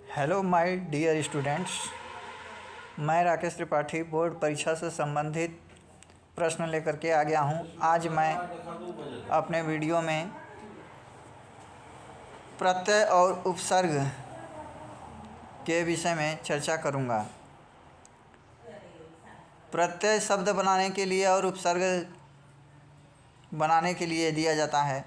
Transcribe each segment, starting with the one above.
Hello my dear students, मैं Rakesh Tripathi board परीक्षा से संबंधित प्रश्न लेकर के आ गया हूँ। आज मैं अपने वीडियो में प्रत्यय और उपसर्ग के विषय में चर्चा करूँगा। प्रत्यय शब्द बनाने के लिए और उपसर्ग बनाने के लिए दिया जाता है,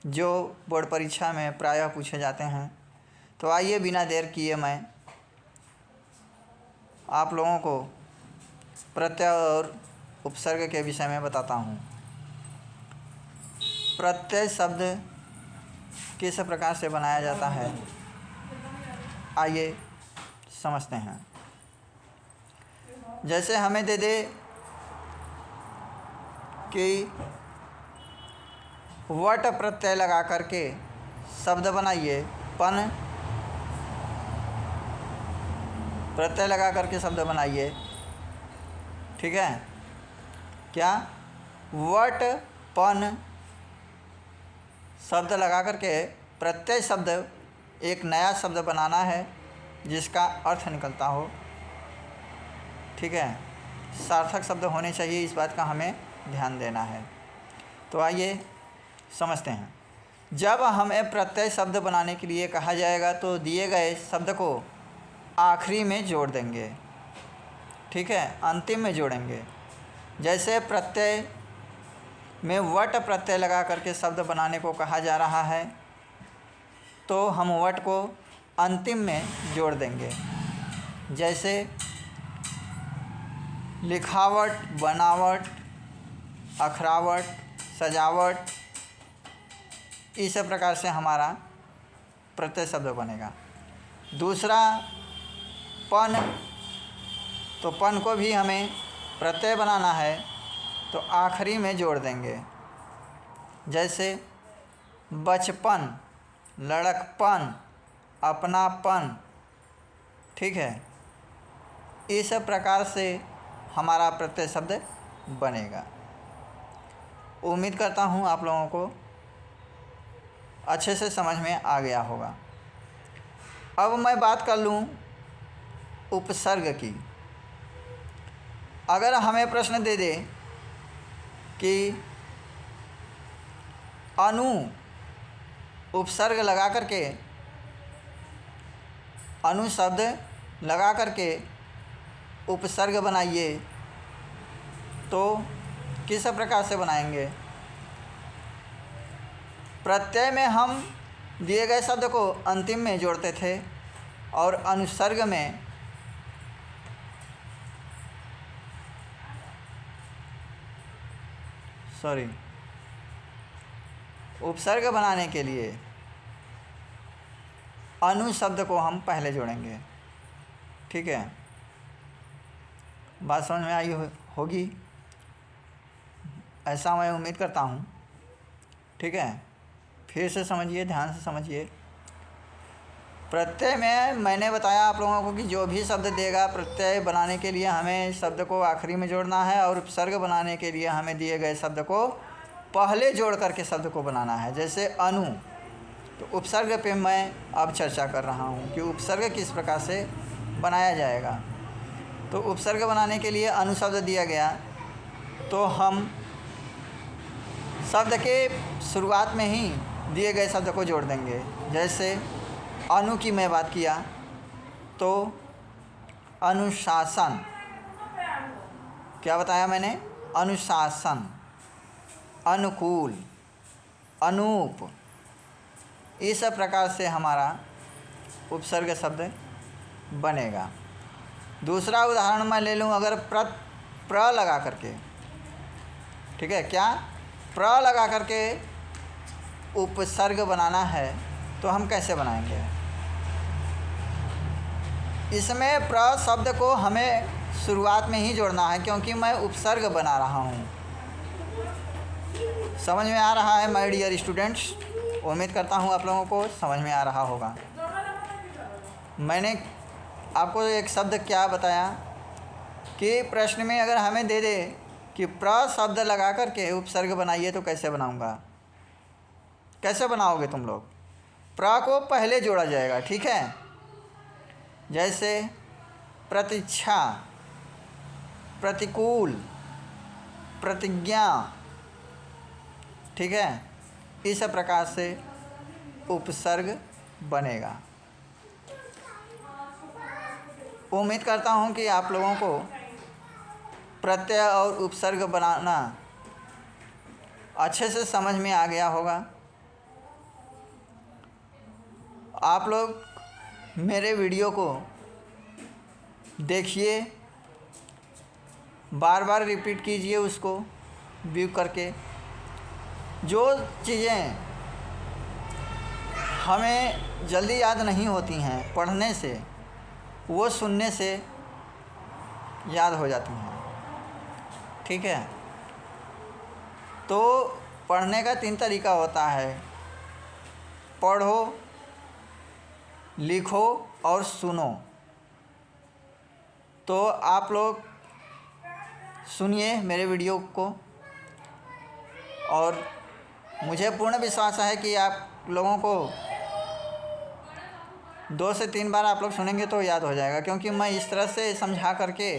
जो बोर्ड परीक्षा में प्रायः पूछे जाते हैं। तो आइए बिना देर किए मैं आप लोगों को प्रत्यय और उपसर्ग के विषय में बताता हूँ। प्रत्यय शब्द किस प्रकार से बनाया जाता है, आइए समझते हैं। जैसे हमें दे दे कि वट प्रत्यय लगा करके शब्द बनाइए, पन प्रत्यय लगा करके शब्द बनाइए। ठीक है, क्या वट पन शब्द लगा करके प्रत्यय शब्द एक नया शब्द बनाना है जिसका अर्थ निकलता हो। ठीक है, सार्थक शब्द होने चाहिए, इस बात का हमें ध्यान देना है। तो आइए समझते हैं। जब हमें प्रत्यय शब्द बनाने के लिए कहा जाएगा तो दिए गए शब्द को आखिरी में जोड़ देंगे। ठीक है, अंतिम में जोड़ेंगे। जैसे प्रत्यय में वट प्रत्यय लगा करके शब्द बनाने को कहा जा रहा है, तो हम वट को अंतिम में जोड़ देंगे। जैसे लिखावट, बनावट, अखरावट, सजावट, इस प्रकार से हमारा प्रत्यय शब्द बनेगा। दूसरा पन, तो पन को भी हमें प्रत्यय बनाना है तो आखिरी में जोड़ देंगे। जैसे बचपन, लड़कपन, अपनापन। ठीक है, इस प्रकार से हमारा प्रत्यय शब्द बनेगा। उम्मीद करता हूँ आप लोगों को अच्छे से समझ में आ गया होगा। अब मैं बात कर लूँ उपसर्ग की। अगर हमें प्रश्न दे दे कि अनु उपसर्ग लगा करके, अनु शब्द लगा करके उपसर्ग बनाइए, तो किस प्रकार से बनाएंगे? प्रत्यय में हम दिए गए शब्द को अंतिम में जोड़ते थे और अनुसर्ग में उपसर्ग बनाने के लिए अनु शब्द को हम पहले जोड़ेंगे। ठीक है, बात समझ में आई होगी, ऐसा मैं उम्मीद करता हूँ। ठीक है, फिर से समझिए, ध्यान से समझिए। प्रत्यय में मैंने बताया आप लोगों को कि जो भी शब्द देगा प्रत्यय बनाने के लिए हमें शब्द को आखिरी में जोड़ना है, और उपसर्ग बनाने के लिए हमें दिए गए शब्द को पहले जोड़ करके शब्द को बनाना है। जैसे अनु, तो उपसर्ग पे मैं अब चर्चा कर रहा हूँ कि उपसर्ग किस प्रकार से बनाया जाएगा। तो उपसर्ग बनाने के लिए अनु शब्द दिया गया, तो हम शब्द के शुरुआत में ही दिए गए शब्द को जोड़ देंगे। जैसे अनु की मैं बात किया तो अनुशासन, क्या बताया मैंने? अनुशासन, अनुकूल, अनूप, इस प्रकार से हमारा उपसर्ग शब्द बनेगा। दूसरा उदाहरण मैं ले लूँ, अगर प्र लगा करके, ठीक है, क्या प्र लगा करके उपसर्ग बनाना है तो हम कैसे बनाएंगे? इसमें प्र शब्द को हमें शुरुआत में ही जोड़ना है, क्योंकि मैं उपसर्ग बना रहा हूँ। समझ में आ रहा है माय डियर स्टूडेंट्स? उम्मीद करता हूँ आप लोगों को समझ में आ रहा होगा। मैंने आपको एक शब्द क्या बताया कि प्रश्न में अगर हमें दे दे कि प्र शब्द लगा करके उपसर्ग बनाइए तो कैसे बनाऊंगा? कैसे बनाओगे तुम लोग? प्र को पहले जोड़ा जाएगा। ठीक है, जैसे प्रतीक्षा, प्रतिकूल, प्रतिज्ञा, ठीक है, इस प्रकार से उपसर्ग बनेगा। उम्मीद करता हूँ कि आप लोगों को प्रत्यय और उपसर्ग बनाना अच्छे से समझ में आ गया होगा। आप लोग मेरे वीडियो को देखिए, बार बार रिपीट कीजिए उसको व्यू करके। जो चीज़ें हमें जल्दी याद नहीं होती हैं पढ़ने से, वो सुनने से याद हो जाती हैं, ठीक है। तो पढ़ने का 3 तरीका होता है, पढ़ो, लिखो और सुनो। तो आप लोग सुनिए मेरे वीडियो को, और मुझे पूर्ण विश्वास है कि आप लोगों को 2 से 3 बार आप लोग सुनेंगे तो याद हो जाएगा, क्योंकि मैं इस तरह से समझा करके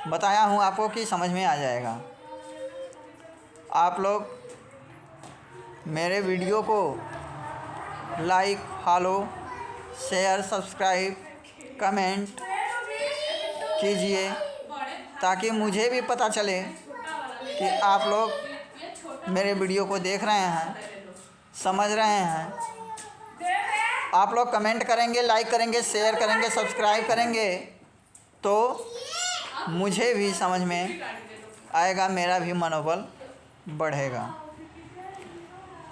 बताया हूँ आपको कि समझ में आ जाएगा। आप लोग मेरे वीडियो को like, follow, share, subscribe, comment कीजिए, ताकि मुझे भी पता चले कि आप लोग मेरे वीडियो को देख रहे हैं, समझ रहे हैं। आप लोग कमेंट करेंगे, लाइक करेंगे, शेयर करेंगे, सब्सक्राइब करेंगे, तो मुझे भी समझ में आएगा, मेरा भी मनोबल बढ़ेगा।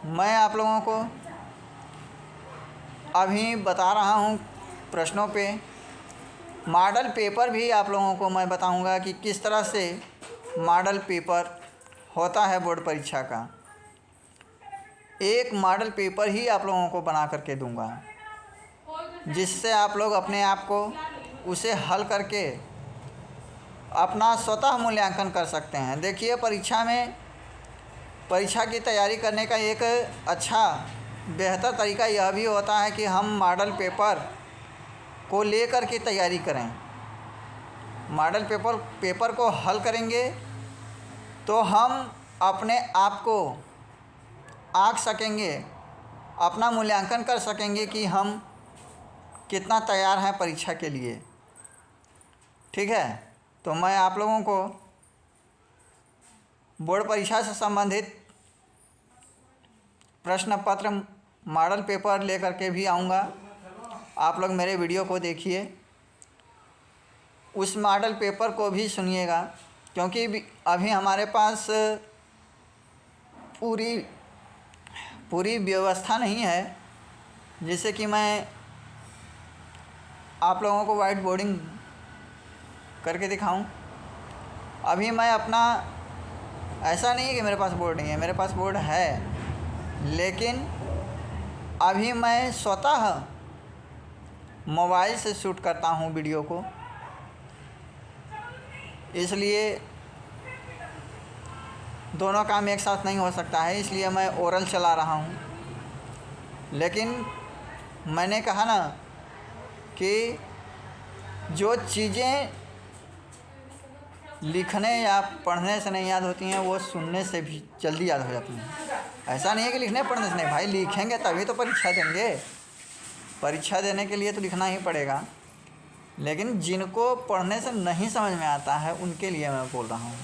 मैं आप लोगों को अभी बता रहा हूँ प्रश्नों पे। मॉडल पेपर भी आप लोगों को मैं बताऊँगा कि किस तरह से मॉडल पेपर होता है बोर्ड परीक्षा का। एक मॉडल पेपर ही आप लोगों को बना करके दूंगा, जिससे आप लोग अपने आप को उसे हल करके अपना स्वतः मूल्यांकन कर सकते हैं। देखिए, परीक्षा की तैयारी करने का एक अच्छा बेहतर तरीका यह भी होता है कि हम मॉडल पेपर को लेकर के तैयारी करें। मॉडल पेपर को हल करेंगे तो हम अपने आप को आंक सकेंगे, अपना मूल्यांकन कर सकेंगे कि हम कितना तैयार हैं परीक्षा के लिए, ठीक है। तो मैं आप लोगों को बोर्ड परीक्षा से संबंधित प्रश्न पत्र मॉडल पेपर लेकर के भी आऊँगा। आप लोग मेरे वीडियो को देखिए, उस मॉडल पेपर को भी सुनिएगा, क्योंकि अभी हमारे पास पूरी व्यवस्था नहीं है जिससे कि मैं आप लोगों को वाइट बोर्डिंग करके दिखाऊं। अभी मैं अपना, ऐसा नहीं है कि मेरे पास बोर्ड नहीं है, मेरे पास बोर्ड है, लेकिन अभी मैं स्वतः मोबाइल से शूट करता हूँ वीडियो को, इसलिए दोनों काम एक साथ नहीं हो सकता है, इसलिए मैं ओरल चला रहा हूँ। लेकिन मैंने कहा ना कि जो चीज़ें लिखने या पढ़ने से नहीं याद होती हैं, वो सुनने से भी जल्दी याद हो जाती हैं। ऐसा नहीं है कि लिखने पढ़ने से नहीं, भाई लिखेंगे तभी तो परीक्षा देंगे। परीक्षा देने के लिए तो लिखना ही पड़ेगा, लेकिन जिनको पढ़ने से नहीं समझ में आता है उनके लिए मैं बोल रहा हूँ।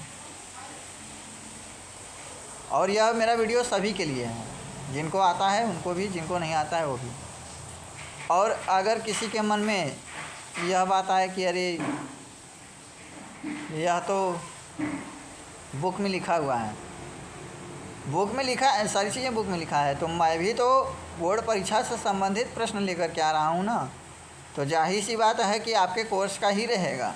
और यह मेरा वीडियो सभी के लिए है, जिनको आता है उनको भी, जिनको नहीं आता है वो भी। और अगर किसी के मन में यह बात आए कि अरे यह तो बुक में लिखा हुआ है, बुक में लिखा है, सारी चीज़ें बुक में लिखा है, तो मैं भी तो बोर्ड परीक्षा से संबंधित प्रश्न लेकर के आ रहा हूँ ना, तो जाहिर सी बात है कि आपके कोर्स का ही रहेगा,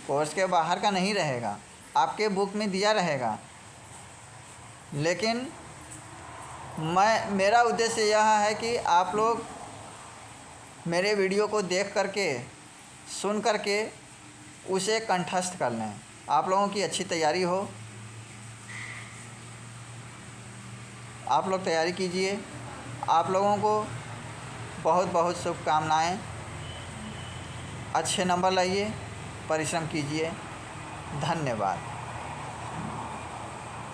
कोर्स के बाहर का नहीं रहेगा, आपके बुक में दिया रहेगा। लेकिन मेरा उद्देश्य यह है कि आप लोग मेरे वीडियो को देख करके, सुन करके उसे कंठस्थ कर लें, आप लोगों की अच्छी तैयारी हो। आप लोग तैयारी कीजिए। आप लोगों को बहुत बहुत शुभकामनाएं। अच्छे नंबर लाइए, परिश्रम कीजिए। धन्यवाद।